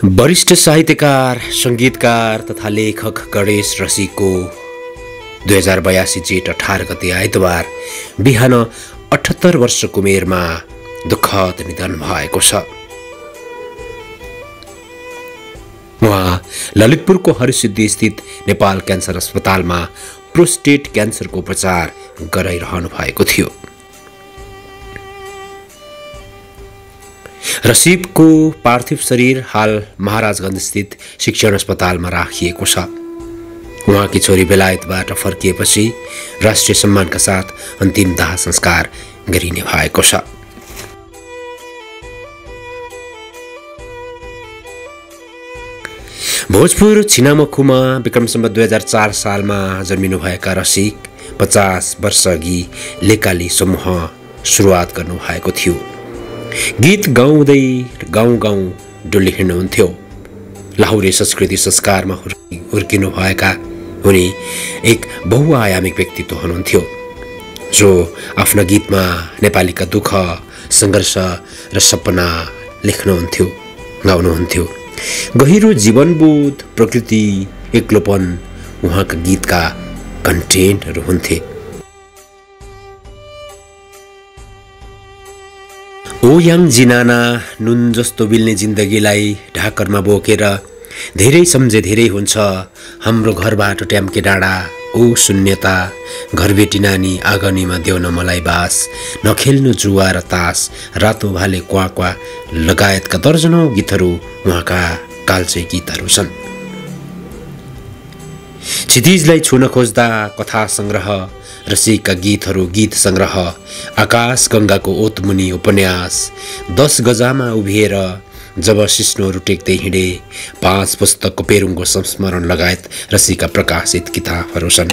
वरिष्ठ साहित्यकार, संगीतकार तथा लेखक गणेश रसिकको 2082 जेठ 18 गते आइतबार बिहान 78 वर्षको उमेरमा दुःखद निधन भएको छ। उहाँ ललितपुरको हरिसिद्धि स्थित नेपाल क्यान्सर अस्पतालमा प्रोस्टेट क्यान्सरको उपचार गराइरहनु भएको थियो। रसिकको पार्थिव शरीर हाल महाराजगञ्ज स्थित शिक्षण अस्पतालमा राखिएको छ। उहाँकी छोरी बेलायतबाट फर्किएपछि राष्ट्रिय सम्मानका साथ अन्तिम दाह संस्कार गरिने भएको छ। भोजपुर छिनामखुमा विक्रम सम्वत 2004 सालमा जन्मिनुभएका रसिक 50 वर्ष अघि लेकाली समूह सुरुवात गर्नुभएको थियो। गीत गाउँदै गाउँ गाउँ डुल्ली हिँड्नुहुन्थ्यो। लाहुरे संस्कृति संस्कारमा हुर्किनुभएका उनी एक बहुआयामिक व्यक्तित्व हुनुहुन्थ्यो, जो आफ्ना गीतमा नेपालीका दुःख, सङ्घर्ष र सपना लेख्नुहुन्थ्यो, गाउनुहुन्थ्यो। गहिरो जीवनबोध, प्रकृति, एक्लोपन उहाँका गीतका कन्टेन्टहरू हुन्थे। ओ याङ जिनाना, नुन जस्तो बिल्ने जिन्दगीलाई ढाकरमा बोकेर धेरै सम्झे धेरै हुन्छ, हाम्रो घरबाट ट्याम्के डाँडा, ओ शून्यता, घरबेटी नानी आँगनीमा देउन मलाई बास, नखेल्नु जुवा र तास, रातो भाले क्वा क्वा लगायतका दर्जनौं गीतहरू उहाँका कालजयी गीतहरू छन्। क्षितिजलाई छुन खोज्दा कथा सङ्ग्रह, रसिकका गीतहरू गीत सङ्ग्रह, आकाश गङ्गाको ओतमुनि उपन्यास, 10 गजामा उभिएर, जब सिस्नोहरू टेक्दै हिँडे, 5 पुस्तकको पेरुङको संस्मरण लगायत रसिकका प्रकाशित किताबहरू छन्।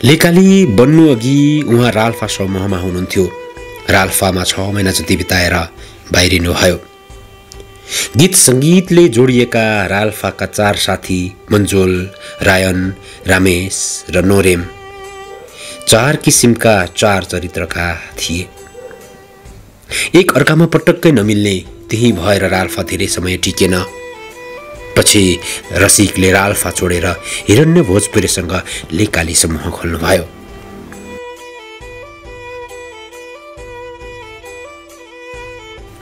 लेकाली बन्नु अघि उहाँ राल्फा समूहमा हुनुहुन्थ्यो। राल्फामा 6 महिना जति बिताएर बाहिरिनुभयो। गीत सङ्गीतले जोडिएका राल्फाका 4 साथी मन्जोल, रायन, रामेश र नोरेम 4 किसिमका 4 चरित्रका थिए। एक अर्कामा पटक्कै नमिल्ने, त्यही भएर राल्फा धेरै समय टिकेन। पछि रसिकले राल्फा छोडेर हिरण्य भोजपुरेसँग लेकाली समूह खोल्नुभयो।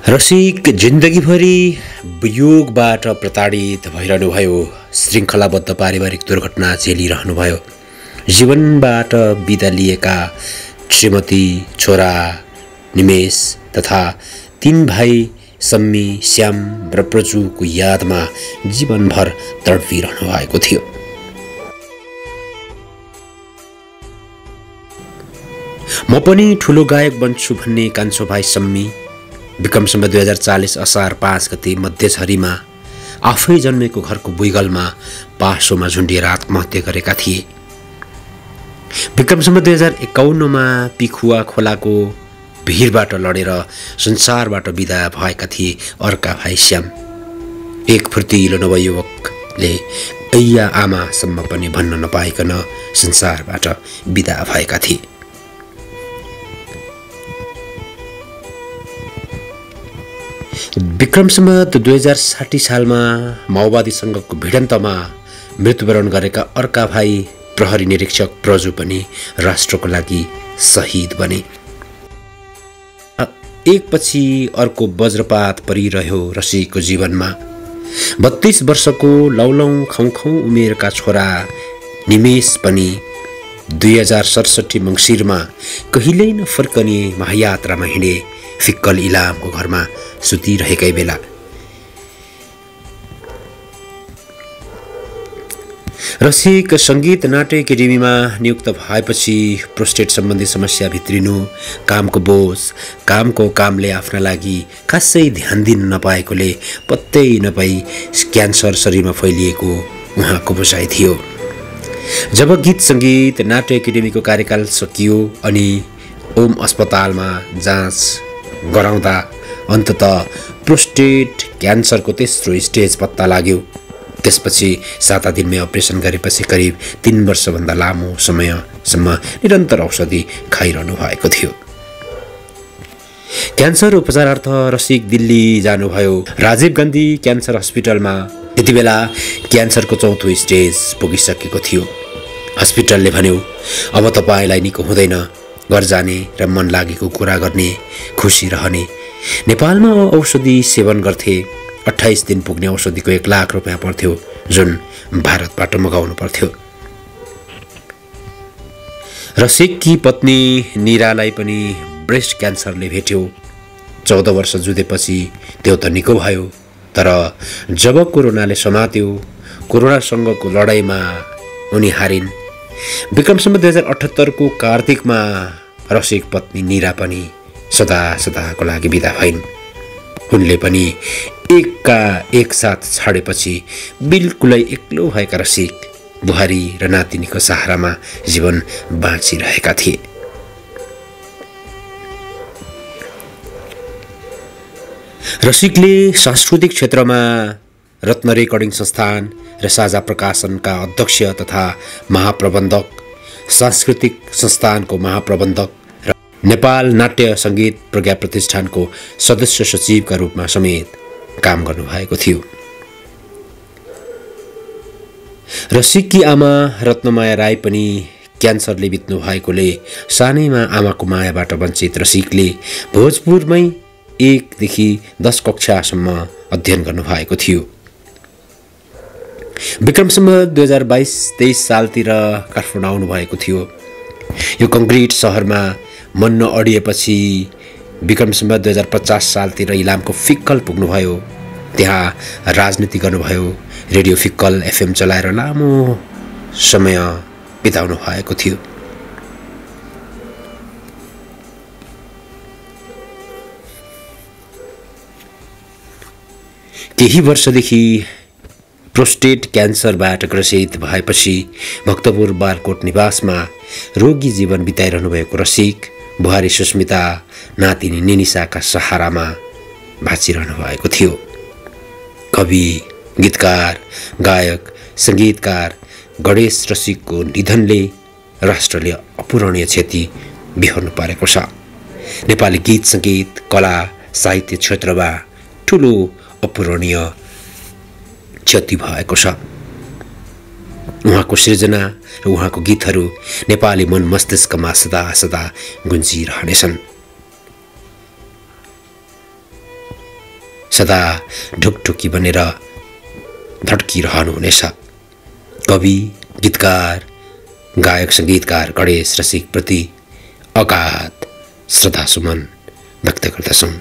रसिक जिन्दगीभरि वियोगबाट प्रताडित भइरहनुभयो। श्रृङ्खलाबद्ध पारिवारिक दुर्घटना झेलिरहनुभयो। जीवनबाट बिदा लिएका श्रीमती, छोरा निमेश तथा 3 भाइ सम्मी, श्याम र प्रजुको यादमा जीवनभर तडपिरहनु भएको थियो। म पनि ठुलो गायक बन्छु भन्ने कान्छो भाइ सम्मी विक्रम सम्वत 2040 असार 5 गते मध्यझरीमा आफै जन्मेको घरको बुइगलमा पासोमा झुन्डिएर आत्महत्या गरेका थिए। विक्रम सम्वत 2051 पिखुवा खोलाको भिरबाट लडेर संसारबाट बिदा भएका थिए अर्का भाइ श्याम। एक फुर्तिलो नवयुवकले ऐया आमासम्म पनि भन्न नपाइकन संसारबाट बिदा भएका थिए। विक्रम सम्वत 2060 सालमा माओवादीसँगको भिडन्तमा मृत्युवरण गरेका अर्का भाइ प्रहरी निरीक्षक प्रजु पनि राष्ट्रको लागि शहीद बने। एकपछि अर्को वज्रपात परिरह्यो रसिकको जीवनमा। 32 वर्षको लौलौ खौखौ उमेरका छोरा निमेश पनि 2067 मङ्सिरमा कहिल्यै नफर्कने महायात्रामा हिँडे। फिक्कल इलामको घरमा सुतिरहेकै बेला रसिक सङ्गीत नाट्य एकाडेमीमा नियुक्त भएपछि प्रोस्टेट सम्बन्धी समस्या भित्रिनु, कामको बोझ, कामको कामले आफ्ना लागि खासै ध्यान दिन नपाएकोले पत्तै नपाई क्यान्सर शरीरमा फैलिएको उहाँको बुझाइ थियो। जब गीत सङ्गीत नाट्य एकाडेमीको कार्यकाल सकियो अनि ओम अस्पतालमा जाँच गराउँदा अन्ततः प्रोस्टेट क्यान्सरको तेस्रो स्टेज पत्ता लाग्यो। त्यसपछि 7 दिनमै अपरेसन गरेपछि करिब 3 वर्षभन्दा लामो समयसम्म निरन्तर औषधि खाइरहनु भएको थियो। क्यान्सर उपचारार्थ रसिक दिल्ली जानुभयो। राजीव गान्धी क्यान्सर हस्पिटलमा यति बेला क्यान्सरको 4औं स्टेज पुगिसकेको थियो। हस्पिटलले भन्यो, अब तपाईँलाई निको हुँदैन, घर जाने र मन लागेको कुरा गर्ने, खुसी रहने। नेपालमा औषधि सेवन गर्थे। 28 दिन पुग्ने औषधिको 1 लाख रुपियाँ पर्थ्यो, जुन भारतबाट मगाउनु पर्थ्यो। रसिककी पत्नी निरालाई पनि ब्रेस्ट क्यान्सरले भेट्यो। 14 वर्ष जुधेपछि त्यो त निको भयो, तर जब कोरोनाले समात्यो, कोरोनासँगको लडाईँमा उनी हारिन्। विक्रम सम्वत 2078 को कार्तिकमा रसिक पत्नी निरा पनि सदा सदाको लागि बिदा भइन्। उनले पनि एक साथ छाडेपछि बिल्कुलै एक्लो भएका रसिक बुहारी र नातिनीको सहारामा जीवन बाँचिरहेका थिए। रसिकले सांस्कृतिक क्षेत्रमा रत्न रेकर्डिङ संस्थान र साझा प्रकाशनका अध्यक्ष तथा महाप्रबन्धक, सांस्कृतिक संस्थानको महाप्रबन्धक र नेपाल नाट्य सङ्गीत प्रज्ञा प्रतिष्ठानको सदस्य सचिवका रूपमा समेत काम गर्नुभएको थियो। रसिककी आमा रत्नमाया राई पनि क्यान्सरले बित्नु भएकोले सानैमा आमाको मायाबाट वञ्चित रसिकले भोजपुरमै 1 देखि 10 कक्षासम्म अध्ययन गर्नुभएको थियो। विक्रम सम्वत 2022-23 सालतिर काठमाडौँ आउनुभएको थियो। यो कङ्क्रिट सहरमा मन नअडिएपछि विक्रम सम्वत 2050 सालतिर इलामको फिक्कल पुग्नुभयो। त्यहाँ राजनीति गर्नुभयो। रेडियो फिक्कल FM चलाएर लामो समय बिताउनु भएको थियो। केही वर्षदेखि प्रोस्टेट क्यान्सरबाट ग्रसित भएपछि भक्तपुर बालकोट निवासमा रोगी जीवन बिताइरहनु भएको रसिक बुहारी सुस्मिता, नातिनी निनिसाका सहारामा बाँचिरहनु भएको थियो। कवि, गीतकार, गायक, सङ्गीतकार गणेश रसिकको निधनले राष्ट्रले अपूरणीय क्षति बिहोर्नु परेको छ। नेपाली गीत सङ्गीत कला साहित्य क्षेत्रमा ठुलो अपूरणीय क्षति भएको छ। उहाँको सृजना र उहाँको गीतहरू नेपाली मन मस्तिष्कमा सदा सदा गुन्जिरहनेछन्। सदा ढुकढुकी बनेर धड्किरहनुहुनेछ। कवि, गीतकार, गायक, सङ्गीतकार गणेश रसिकप्रति अगाध श्रद्धासुमन व्यक्त गर्दछौँ।